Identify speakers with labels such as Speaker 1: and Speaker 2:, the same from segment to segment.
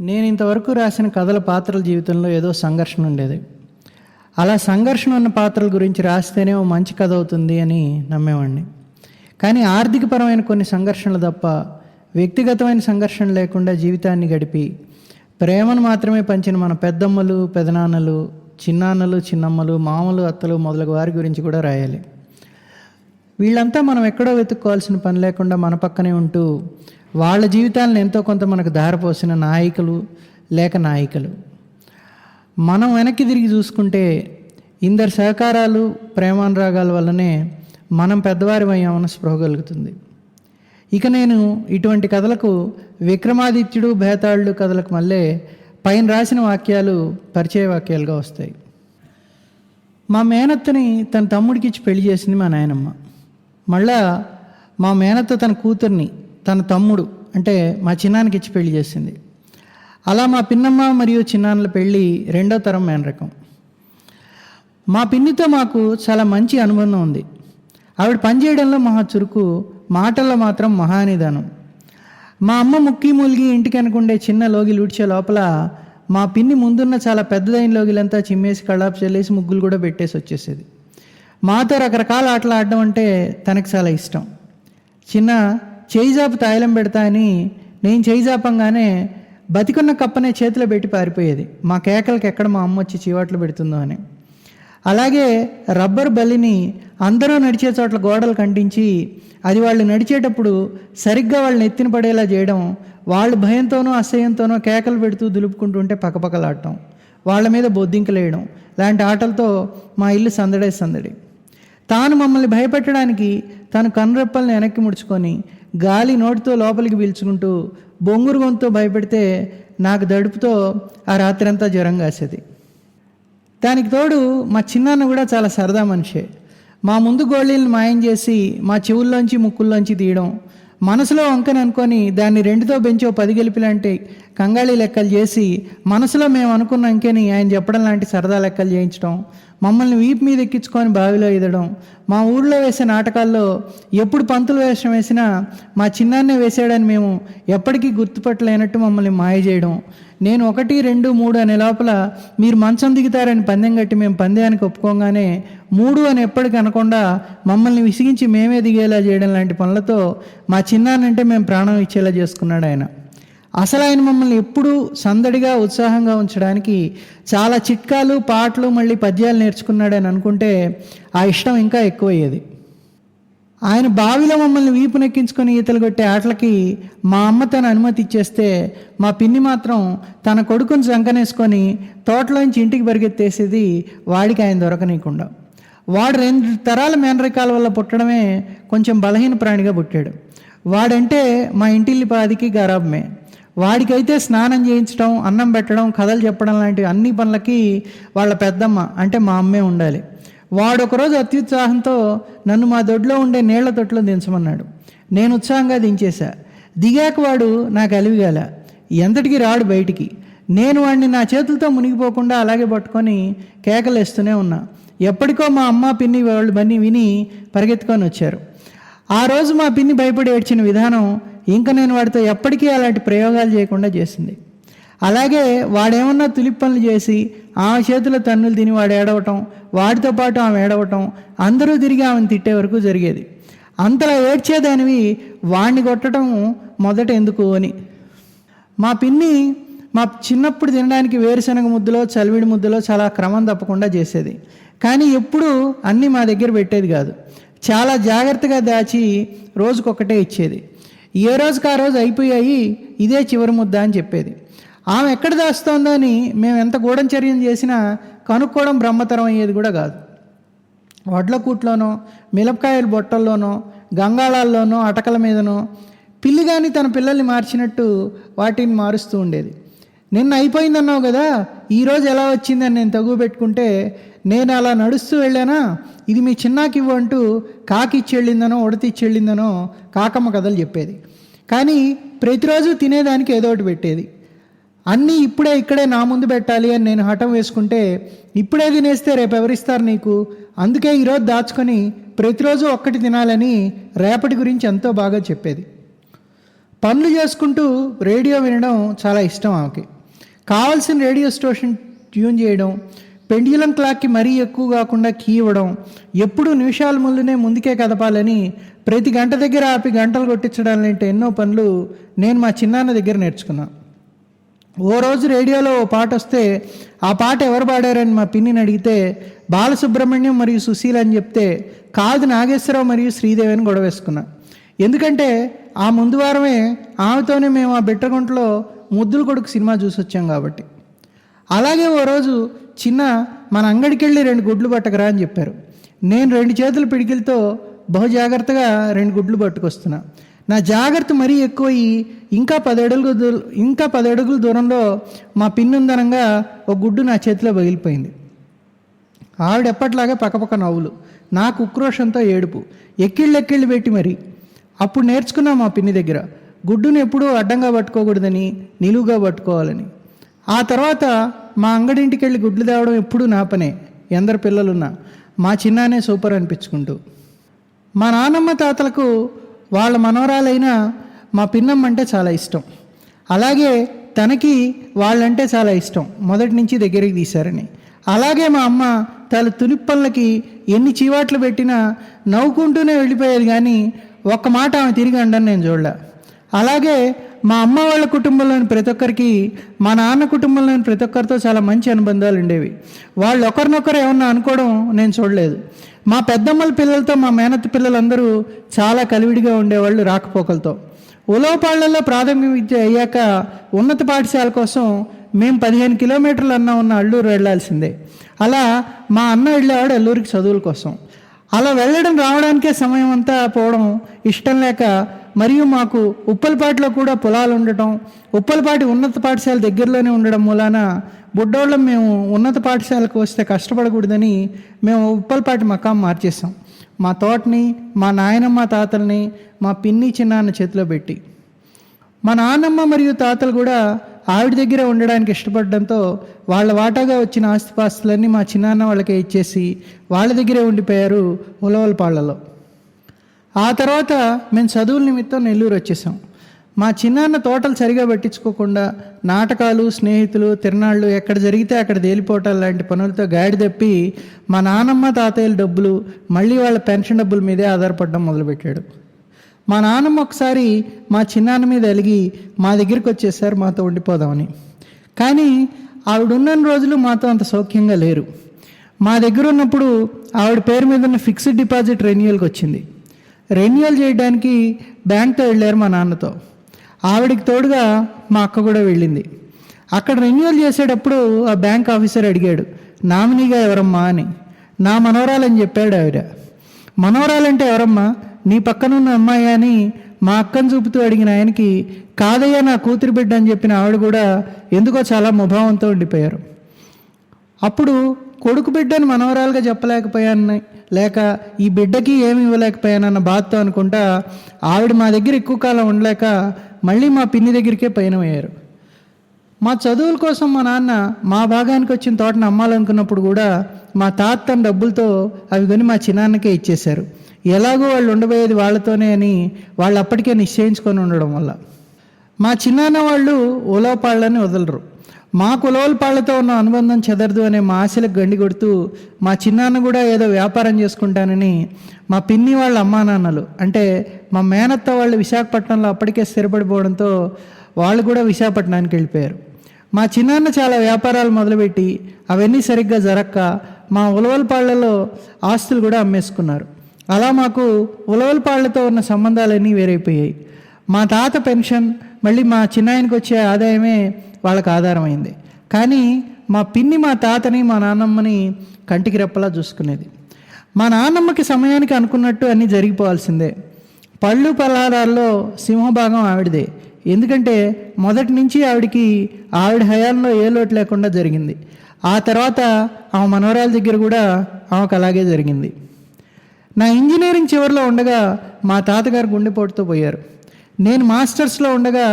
Speaker 1: నేను ఇంతవరకు రాసిన కథల పాత్రల జీవితంలో ఏదో సంఘర్షణ ఉండేది. అలా సంఘర్షణ ఉన్న పాత్రల గురించి రాస్తేనే ఓ మంచి కథ అవుతుంది అని నమ్మేవాడిని. కానీ ఆర్థికపరమైన కొన్ని సంఘర్షణలు తప్ప వ్యక్తిగతమైన సంఘర్షణ లేకుండా జీవితాన్ని గడిపి ప్రేమను మాత్రమే పంచిన మన పెద్దమ్మలు, పెదనాన్నలు, చిన్నాన్నలు, చిన్నమ్మలు, మామలు, అత్తలు మొదలగు వారి గురించి కూడా రాయాలి. వీళ్ళంతా మనం ఎక్కడో వెతుక్కోవాల్సిన పని లేకుండా మన పక్కనే ఉంటూ వాళ్ళ జీవితాలను ఎంతో కొంత మనకు దారిపోసిన నాయకులు లేక నాయికలు. మనం వెనక్కి తిరిగి చూసుకుంటే ఇందరి సహకారాలు, ప్రేమానురాగాల వల్లనే మనం పెద్దవారిమయ్యామన్న స్పృహ కలుగుతుంది. ఇక నేను ఇటువంటి కథలకు విక్రమాదిత్యుడు, భేతాళుడు కథలకు మళ్ళీ పైన రాసిన వాక్యాలు పరిచయ వాక్యాలుగా వస్తాయి. మా మేనత్తని తన తమ్ముడికి ఇచ్చి పెళ్లి చేసింది మా నాయనమ్మ. మళ్ళా మా మేనత్త తన కూతుర్ని తన తమ్ముడు అంటే మా చిన్నానికి ఇచ్చి పెళ్లి చేసింది. అలా మా పిన్నమ్మ మరియు చిన్నాన్నల పెళ్ళి రెండో తరం మేనరకం. మా పిన్నితో మాకు చాలా మంచి అనుబంధం ఉంది. ఆవిడ పనిచేయడంలో మహా చురుకు, మాటల్లో మాత్రం మహానిదానం. మా అమ్మ ముక్కి మూలిగి ఇంటికి అనుకుండే చిన్న లోగిలు ఊడ్చే లోపల మా పిన్ని ముందున్న చాలా పెద్దదైన లోగిలంతా చిమ్మేసి కళ్ళాపు చెల్లేసి ముగ్గులు కూడా పెట్టేసి వచ్చేసేది. మాతో రకరకాల ఆటలు ఆడడం అంటే తనకు చాలా ఇష్టం. చిన్న చేయిజాపు తాయిలం పెడతా అని నేను చేయిజాపంగానే బతికున్న కప్పనే చేతిలో పెట్టి పారిపోయేది, మా కేకలకి ఎక్కడ మా అమ్మ వచ్చి చీవాట్లు పెడుతుందో అని. అలాగే రబ్బర్ బల్లిని అందరూ నడిచే చోట్ల గోడలు కంటించి అది వాళ్ళు నడిచేటప్పుడు సరిగ్గా వాళ్ళని ఎత్తిన పడేలా చేయడం, వాళ్ళు భయంతోనో అసహ్యంతోనో కేకలు పెడుతూ దులుపుకుంటుంటే పక్కపక్కలాడటం, వాళ్ళ మీద బొద్దింకలేయడం లాంటి ఆటలతో మా ఇల్లు సందడే సందడి. తాను మమ్మల్ని భయపెట్టడానికి తను కనురెప్పల్ని వెనక్కి ముడుచుకొని గాలి నోటితో లోపలికి పీల్చుకుంటూ బొంగురు గొంతుతో భయపెడితే నాకు దడుపుతో ఆ రాత్రంతా జ్వరం కాసేది. దానికి తోడు మా చిన్నాన్న కూడా చాలా సరదా మనిషే. మా ముందు గోళీలను మాయం చేసి మా చెవుల్లోంచి ముక్కుల్లోంచి తీయడం, మనసులో వంకని అనుకొని దాన్ని రెండుతో బెంచో 10 గెలిపి లాంటి కంగాళీ లెక్కలు చేసి మనసులో మేము అనుకున్న అంకెని ఆయన చెప్పడం లాంటి సరదా లెక్కలు చేయించడం, మమ్మల్ని వీపు మీద ఎక్కించుకొని బావిలో ఈదడం, మా ఊళ్ళో వేసే నాటకాల్లో ఎప్పుడు పంతులు వేషం వేసినా మా చిన్నాన్నే వేసాడని మేము ఎప్పటికీ గుర్తుపట్టలేనట్టు మమ్మల్ని మాయ చేయడం, నేను 1, 2, 3 అనే లోపల మీరు మంచం దిగుతారని పందెం కట్టి మేము పందెానికి ఒప్పుకోగానే 3 అని ఎప్పటికీ అనకుండా మమ్మల్ని విసిగించి మేమే దిగేలా చేయడం లాంటి పనులతో మా చిన్నానంటే మేము ప్రాణం ఇచ్చేలా చేసుకున్నాడు ఆయన. అసలు ఆయన మమ్మల్ని ఎప్పుడూ సందడిగా, ఉత్సాహంగా ఉంచడానికి చాలా చిట్కాలు, పాటలు, మళ్ళీ పద్యాలు నేర్చుకున్నాడని అనుకుంటే ఆ ఇష్టం ఇంకా ఎక్కువయ్యేది. ఆయన బావిలో మమ్మల్ని వీపునెక్కించుకొని ఈతలు కొట్టే ఆటలకి మా అమ్మ తన అనుమతి ఇచ్చేస్తే మా పిన్ని మాత్రం తన కొడుకుని సంకనేసుకొని తోటలోంచి ఇంటికి పరిగెత్తేసేది వాడికి ఆయన దొరకనీయకుండా. వాడు 2 తరాల మేనరికాల వల్ల పుట్టడమే కొంచెం బలహీన ప్రాణిగా పుట్టాడు. వాడంటే మా ఇంటిల్లిపాదికి గారాబమే. వాడికైతే స్నానం చేయించడం, అన్నం పెట్టడం, కథలు చెప్పడం లాంటి అన్ని పనులకి వాళ్ళ పెద్దమ్మ అంటే మా అమ్మే ఉండాలి. వాడు ఒకరోజు అత్యుత్సాహంతో నన్ను మా దొడ్లో ఉండే నీళ్ల తొట్లో దించమన్నాడు. నేను ఉత్సాహంగా దించేశా. దిగాక వాడు నాకు అలివిగాల, ఎంతటికి రాడు బయటికి. నేను వాడిని నా చేతులతో మునిగిపోకుండా అలాగే పట్టుకొని కేకలేస్తూనే ఉన్నా. ఎప్పటికో మా అమ్మ, పిన్ని వాళ్ళు బన్నీ విని పరిగెత్తుకొని వచ్చారు. ఆ రోజు మా పిన్ని భయపడి ఏడ్చిన విధానం ఇంకా నేను వాడితో ఎప్పటికీ అలాంటి ప్రయోగాలు చేయకుండా చేసింది. అలాగే వాడేమన్నా తులిప్ పనులు చేసి ఆమె చేతిలో తన్నులు తిని వాడు ఏడవటం, వాడితో పాటు ఆమె ఏడవటం, అందరూ తిరిగి ఆమెను తిట్టే వరకు జరిగేది. అంతలా ఏడ్చేదానివి వాడిని కొట్టడం మొదట ఎందుకు అని. మా పిన్ని మా చిన్నప్పుడు తినడానికి వేరుశనగ ముద్దలో, చలివిడి ముద్దలో చాలా క్రమం తప్పకుండా చేసేది. కానీ ఎప్పుడూ అన్నీ మా దగ్గర పెట్టేది కాదు. చాలా జాగ్రత్తగా దాచి రోజుకొకటే ఇచ్చేది. ఏ రోజుకి ఆ రోజు అయిపోయాయి, ఇదే చివరి ముద్ద అని చెప్పేది. ఆమె ఎక్కడ దాస్తోందో అని మేము ఎంత గూఢచర్యం చేసినా కనుక్కోవడం బ్రహ్మతరం అయ్యేది కూడా కాదు. వడ్ల కూట్లోనో, మిరపకాయల బొట్టల్లోనో, గంగాళాల్లోనో, అటకల మీదనో పిల్లి కానీ తన పిల్లల్ని మార్చినట్టు వాటిని మారుస్తూ ఉండేది. నిన్న అయిపోయిందన్నావు కదా, ఈరోజు ఎలా వచ్చిందని నేను తగువ పెట్టుకుంటే నేను అలా నడుస్తూ వెళ్ళానా, ఇది మీ చిన్నాకివ్వు అంటూ కాకి ఇచ్చి వెళ్ళిందనో, ఉడతిచ్చి వెళ్ళిందనో కాకమ్మ కథలు చెప్పేది. కానీ ప్రతిరోజు తినేదానికి ఏదో ఒకటి పెట్టేది. అన్నీ ఇప్పుడే ఇక్కడే నా ముందు పెట్టాలి అని నేను హఠం వేసుకుంటే ఇప్పుడే తినేస్తే రేపు ఎవరిస్తారు నీకు, అందుకే ఈరోజు దాచుకొని ప్రతిరోజు ఒక్కటి తినాలని రేపటి గురించి ఎంతో బాగా చెప్పేది. పనులు చేసుకుంటూ రేడియో వినడం చాలా ఇష్టం ఆమెకి. కావాల్సిన రేడియో స్టేషన్ ట్యూన్ చేయడం, పెండ్యులం క్లాక్కి మరీ ఎక్కువ కాకుండా కీ ఇవ్వడం, ఎప్పుడూ నిమిషాల ముందునే ముందుకే కదపాలని ప్రతి గంట దగ్గర ఆపి గంటలు కొట్టించడం లాంటి ఎన్నో పనులు నేను మా చిన్నాన్న దగ్గర నేర్చుకున్నాను. ఓ రోజు రేడియోలో ఓ పాట వస్తే ఆ పాట ఎవరు పాడారని మా పిన్నిని అడిగితే బాలసుబ్రహ్మణ్యం మరియు సుశీల అని చెప్తే కాదు నాగేశ్వరరావు మరియు శ్రీదేవి అని గొడవ వేసుకున్నా. ఎందుకంటే ఆ ముందు వారమే ఆమెతోనే మేము ఆ బిట్టగుంటలో ముద్దుల కొడుకు సినిమా చూసి వచ్చాం కాబట్టి. అలాగే ఓ రోజు చిన్న మన అంగడికి వెళ్ళి 2 గుడ్లు పట్టకరా అని చెప్పారు. నేను 2 చేతుల పిడికిలతో బహు జాగ్రత్తగా 2 గుడ్లు పట్టుకొస్తున్నా. నా జాగ్రత్త మరీ ఎక్కువయ్యి ఇంకా 10 అడుగుల దూరంలో మా పిన్నుందనంగా ఒక గుడ్డు నా చేతిలో పగిలిపోయింది. ఆవిడ ఎప్పట్లాగే పక్కపక్క నవ్వులు, నాకు ఉక్రోషంతో ఏడుపు, ఎక్కిళ్ళు పెట్టి మరి. అప్పుడు నేర్చుకున్నా మా పిన్ని దగ్గర గుడ్డును ఎప్పుడూ అడ్డంగా పట్టుకోకూడదని, నిలువుగా పట్టుకోవాలని. ఆ తర్వాత మా అంగడింటికి వెళ్ళి గుడ్లు తేవడం ఎప్పుడూ నా పనే, ఎందరు పిల్లలున్నా. మా చిన్నానే సూపర్ అనిపించుకుంటూ. మా నాన్నమ్మ తాతలకు వాళ్ళ మనవరాలైన మా పిన్నమ్మ అంటే చాలా ఇష్టం. అలాగే తనకి వాళ్ళంటే చాలా ఇష్టం, మొదటి నుంచి దగ్గరికి తీశారని. అలాగే మా అమ్మ తన తునిప్పళ్ళకి ఎన్ని చీవాట్లు పెట్టినా నవ్వుకుంటూనే వెళ్ళిపోయేది, కానీ ఒక్క మాట ఆమె తిరిగి అండని నేను చూడలే. అలాగే మా అమ్మ వాళ్ళ కుటుంబంలోని ప్రతి ఒక్కరికి, మా నాన్న కుటుంబంలోని ప్రతి ఒక్కరితో చాలా మంచి అనుబంధాలు ఉండేవి. వాళ్ళు ఒకరినొకరు ఏమన్నా అనుకోవడం నేను చూడలేదు. మా పెద్దమ్మల పిల్లలతో మా మేనత్త పిల్లలందరూ చాలా కలివిడిగా ఉండేవాళ్ళు రాకపోకలతో. ఉలవపాళ్లలో ప్రాథమిక విద్య అయ్యాక ఉన్నత పాఠశాల కోసం మేము 15 కిలోమీటర్లు ఉన్న అల్లూరు వెళ్లాల్సిందే. అలా మా అన్న వెళ్ళేవాడు అల్లూరికి చదువుల కోసం. అలా వెళ్ళడం రావడానికే సమయం అంతా పోవడం ఇష్టం లేక, మరియు మాకు ఉప్పలపాటిలో కూడా పొలాలు ఉండటం, ఉప్పలపాటి ఉన్నత పాఠశాల దగ్గరలోనే ఉండడం మూలాన బుడ్డోళ్ళం మేము ఉన్నత పాఠశాలకు వస్తే కష్టపడకూడదని మేము ఉప్పలపాటి మకాం మార్చేసాం. మా తోటని, మా నాయనమ్మ తాతల్ని మా పిన్ని చిన్నాన్న చేతిలో పెట్టి. మా నాన్నమ్మ మరియు తాతలు కూడా ఆవిడ దగ్గర ఉండడానికి ఇష్టపడడంతో వాళ్ళ వాటాగా వచ్చిన ఆస్తిపాస్తులన్నీ మా చిన్నాన్న వాళ్ళకే ఇచ్చేసి వాళ్ళ దగ్గరే ఉండిపోయారు ఉలవలపాళ్లలో. ఆ తర్వాత మేము చదువుల నిమిత్తం నెల్లూరు వచ్చేసాం. మా చిన్నాన్న తోటలు సరిగా పట్టించుకోకుండా నాటకాలు, స్నేహితులు, తిరణాళ్ళు ఎక్కడ జరిగితే అక్కడ తేలిపోవటాలు లాంటి పనులతో గాడి తప్పి మా నాన్నమ్మ తాతయ్యల డబ్బులు మళ్ళీ వాళ్ళ పెన్షన్ డబ్బుల మీదే ఆధారపడడం మొదలుపెట్టాడు. మా నాన్నమ్మ ఒకసారి మా చిన్నాన్న మీద అలిగి మా దగ్గరికి వచ్చేసారు మాతో ఉండిపోదామని. కానీ ఆవిడ ఉన్న రోజులు మాతో అంత సౌఖ్యంగా లేరు. మా దగ్గర ఉన్నప్పుడు ఆవిడ పేరు మీద ఉన్న ఫిక్స్డ్ డిపాజిట్ రెన్యూవల్కి వచ్చింది. రెన్యూవల్ చేయడానికి బ్యాంక్తో వెళ్ళారు మా నాన్నతో. ఆవిడికి తోడుగా మా అక్క కూడా వెళ్ళింది. అక్కడ రెన్యూవల్ చేసేటప్పుడు ఆ బ్యాంక్ ఆఫీసర్ అడిగాడు, నామినీగా ఎవరమ్మా అని. నా మనవరాలని చెప్పాడు ఆవిడ. మనవరాలంటే ఎవరమ్మా, నీ పక్కనున్న అమ్మాయి అని మా అక్కను చూపుతూ అడిగిన ఆయనకి, కాదయ్యా నా కూతురు బిడ్డ అని చెప్పిన ఆవిడ కూడా ఎందుకో చాలా ముభావంతో ఉండిపోయారు. అప్పుడు కొడుకు బిడ్డని మనవరాలుగా చెప్పలేకపోయాను, లేక ఈ బిడ్డకి ఏమి ఇవ్వలేకపోయానన్న బాధతో అనుకుంటా ఆవిడ మా దగ్గర ఎక్కువ కాలం ఉండలేక మళ్ళీ మా పిన్ని దగ్గరికే పయనమయ్యారు. మా చదువుల కోసం మా నాన్న మా భాగానికి వచ్చిన తోటను అమ్మాలనుకున్నప్పుడు కూడా మా తాత తన డబ్బులతో అవి కొని మా చిన్నాన్నకే ఇచ్చేశారు. ఎలాగో వాళ్ళు ఉండబోయేది వాళ్ళతోనే అని వాళ్ళు అప్పటికే నిశ్చయించుకొని ఉండడం వల్ల. మా చిన్నాన్న వాళ్ళు ఉలవపాళ్ళని వదలరు. మాకు ఉలవలపాళ్లతో ఉన్న అనుబంధం చెదరదు అనే మా ఆశలకు గండి కొడుతూ మా చిన్నాన్న కూడా ఏదో వ్యాపారం చేసుకుంటానని మా పిన్ని వాళ్ళ అమ్మా నాన్నలు, అంటే మా మేనత్త వాళ్ళు విశాఖపట్నంలో అప్పటికే స్థిరపడిపోవడంతో వాళ్ళు కూడా విశాఖపట్నానికి వెళ్ళిపోయారు. మా చిన్నాన్న చాలా వ్యాపారాలు మొదలుపెట్టి అవన్నీ సరిగ్గా జరక్క మా ఉలవలపాళ్లలో ఆస్తులు కూడా అమ్మేసుకున్నారు. అలా మాకు ఉలవలపాళ్లతో ఉన్న సంబంధాలన్నీ వేరైపోయాయి. మా తాత పెన్షన్ మళ్ళీ మా చిన్నాయనకి వచ్చే ఆదాయమే వాళ్ళకి ఆధారమైంది. కానీ మా పిన్ని మా తాతని మా నాన్నమ్మని కంటికి రెప్పలా చూసుకునేది. మా నాన్నమ్మకి సమయానికి అనుకున్నట్టు అన్నీ జరిగిపోవాల్సిందే. పళ్ళు పలహారాల్లో సింహభాగం ఆవిడదే. ఎందుకంటే మొదటి నుంచి ఆవిడ హయాంలో ఏ లోటు లేకుండా జరిగింది. ఆ తర్వాత ఆమె మనవరాల దగ్గర కూడా ఆమెకు అలాగే జరిగింది. నా ఇంజనీరింగ్ చివరిలో ఉండగా మా తాతగారు గుండెపోటుతో పోయారు. నేను మాస్టర్స్లో ఉండగా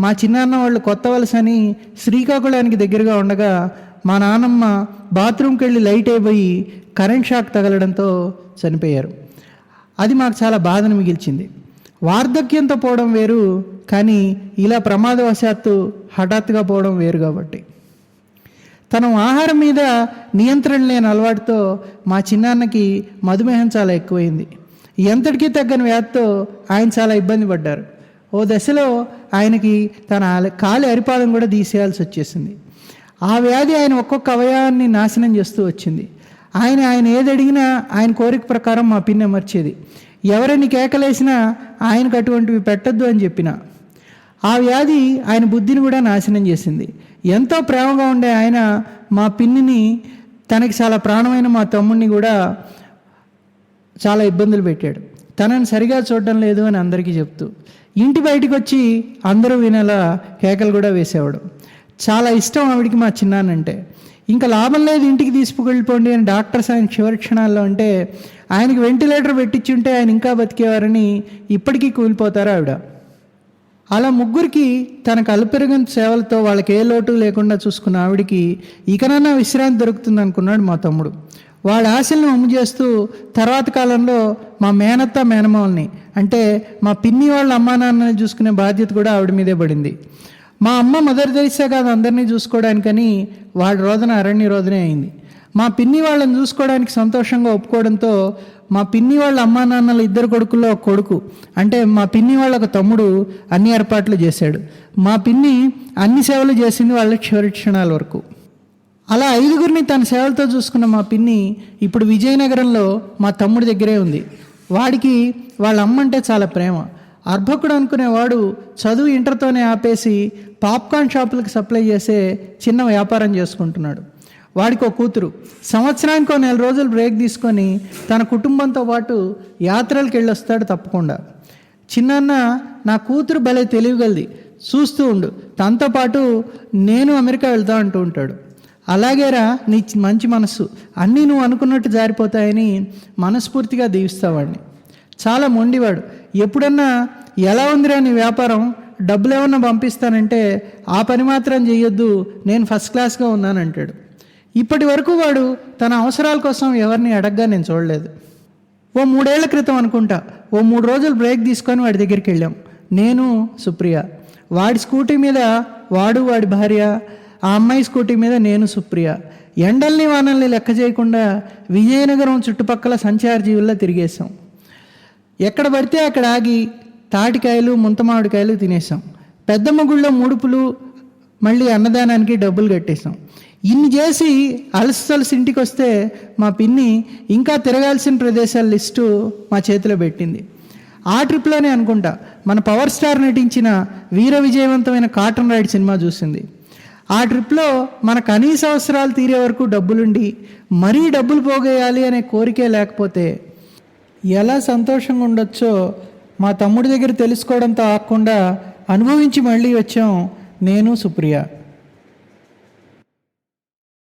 Speaker 1: మా చిన్నాన్న వాళ్ళు కొత్త వలస అని శ్రీకాకుళానికి దగ్గరగా ఉండగా మా నాన్నమ్మ బాత్రూమ్కి వెళ్ళి లైట్ అయిపోయి కరెంట్ షాక్ తగలడంతో చనిపోయారు. అది మాకు చాలా బాధను మిగిల్చింది. వార్ధక్యంతో పోవడం వేరు, కానీ ఇలా ప్రమాదవశాత్తు హఠాత్తుగా పోవడం వేరు. కాబట్టి తన ఆహారం మీద నియంత్రణ లేని అలవాటుతో మా చిన్నాన్నకి మధుమేహం చాలా ఎక్కువైంది. ఎంతటికీ తగ్గని వ్యాధితో ఆయన చాలా ఇబ్బంది పడ్డారు. ఓ దశలో ఆయనకి తన కాలి అరిపాదం కూడా తీసేయాల్సి వచ్చేసింది. ఆ వ్యాధి ఆయన ఒక్కొక్క అవయవాన్ని నాశనం చేస్తూ వచ్చింది. ఆయన ఏది అడిగినా ఆయన కోరిక ప్రకారం మా పిన్ని అమర్చేది. ఎవరిని కేకలేసినా ఆయనకు అటువంటివి పెట్టద్దు అని చెప్పిన ఆ వ్యాధి ఆయన బుద్ధిని కూడా నాశనం చేసింది. ఎంతో ప్రేమగా ఉండే ఆయన మా పిన్నిని, తనకి చాలా ప్రాణమైన మా తమ్ముడిని కూడా చాలా ఇబ్బందులు పెట్టాడు. తనని సరిగా చూడడం లేదు అని అందరికీ చెప్తూ ఇంటి బయటకు వచ్చి అందరూ వినేలా కేకలు కూడా వేసేవాడు. చాలా ఇష్టం ఆవిడికి మా చిన్నానంటే. ఇంకా లాభం లేదు, ఇంటికి తీసుకువెళ్ళిపోండి అని డాక్టర్స్ ఆయన చివరి క్షణాల్లో అంటే ఆయనకి వెంటిలేటర్ పెట్టించుంటే ఆయన ఇంకా బతికేవారని ఇప్పటికీ కూలిపోతారు ఆవిడ. అలా ముగ్గురికి తన కలుపెరుగని సేవలతో వాళ్ళకి ఏ లోటు లేకుండా చూసుకున్న ఆవిడికి ఇకనన్నా విశ్రాంతి దొరుకుతుంది అనుకున్నాడు మా తమ్ముడు. వాళ్ళ ఆశలను అమ్ము చేస్తూ తర్వాత కాలంలో మా మేనత్త మేనమావల్ని, అంటే మా పిన్ని వాళ్ళ అమ్మా నాన్నని చూసుకునే బాధ్యత కూడా ఆవిడ మీదే పడింది. మా అమ్మ మదర్ తెరిసా కాదు అందరినీ చూసుకోవడానికని వాడి రోదన అరణ్య రోదనే అయింది. మా పిన్ని వాళ్ళని చూసుకోవడానికి సంతోషంగా ఒప్పుకోవడంతో మా పిన్ని వాళ్ళ అమ్మా నాన్నల ఇద్దరు కొడుకుల్లో ఒక కొడుకు, అంటే మా పిన్ని వాళ్ళ ఒక తమ్ముడు అన్ని ఏర్పాట్లు చేశాడు. మా పిన్ని అన్ని సేవలు చేసింది వాళ్ళ చివరి క్షణాల వరకు. అలా 5గురిని తన సేవలతో చూసుకున్న మా పిన్ని ఇప్పుడు విజయనగరంలో మా తమ్ముడి దగ్గరే ఉంది. వాడికి వాళ్ళ అమ్మ అంటే చాలా ప్రేమ. అర్భకుడు అనుకునేవాడు చదువు ఇంటర్తోనే ఆపేసి పాప్కార్న్ షాపులకు సప్లై చేసే చిన్న వ్యాపారం చేసుకుంటున్నాడు. వాడికి ఒక కూతురు. సంవత్సరానికి 1 నెల రోజులు బ్రేక్ తీసుకొని తన కుటుంబంతో పాటు యాత్రలకు వెళ్ళొస్తాడు తప్పకుండా. చిన్నాన్న, నా కూతురు భలే తెలియగలది, చూస్తూ ఉండు, తనతో పాటు నేను అమెరికా వెళ్తా అంటూ ఉంటాడు. అలాగేరా, నీ మంచి మనస్సు, అన్నీ నువ్వు అనుకున్నట్టు జారిపోతాయని మనస్ఫూర్తిగా దీవిస్తావాడిని. చాలా మొండివాడు. ఎప్పుడన్నా ఎలా ఉందిరా నీ వ్యాపారం, డబ్బులు ఏమన్నా పంపిస్తానంటే ఆ పని మాత్రం చెయ్యొద్దు, నేను ఫస్ట్ క్లాస్గా ఉన్నానంటాడు. ఇప్పటి వరకు వాడు తన అవసరాల కోసం ఎవరిని అడగ్గా నేను చూడలేదు. ఓ 3 ఏళ్ల క్రితం అనుకుంటా, ఓ 3 రోజులు బ్రేక్ తీసుకొని వాడి దగ్గరికి వెళ్ళాం, నేను సుప్రియ. వాడి స్కూటీ మీద వాడు, వాడి భార్య, ఆ అమ్మాయి స్కూటీ మీద నేను సుప్రియ. ఎండల్ని వానల్ని లెక్క చేయకుండా విజయనగరం చుట్టుపక్కల సంచార జీవుల్లో తిరిగేసాం. ఎక్కడ పడితే అక్కడ ఆగి తాటికాయలు ముంతమామిడికాయలు తినేసాం. పెద్దమ్మ గుళ్ళో ముడుపులు, మళ్ళీ అన్నదానానికి డబ్బులు కట్టేసాం. ఇన్ని చేసి అలసి ఇంటికి వస్తే మా పిన్ని ఇంకా తిరగాల్సిన ప్రదేశాల లిస్టు మా చేతిలో పెట్టింది. ఆ ట్రిప్లోనే అనుకుంటా మన పవర్ స్టార్ నటించిన వీర విజయవంతమైన కాటన్ రైడ్ సినిమా చూసింది. ఆ ట్రిప్లో మన కనీస అవసరాలు తీరే వరకు డబ్బులుండి మరీ డబ్బులు పోగేయాలి అనే కోరికే లేకపోతే ఎలా సంతోషంగా ఉండొచ్చో మా తమ్ముడి దగ్గర తెలుసుకోవడంతో ఆగకుండా అనుభవించి మళ్ళీ వచ్చాం నేను, సుప్రియ.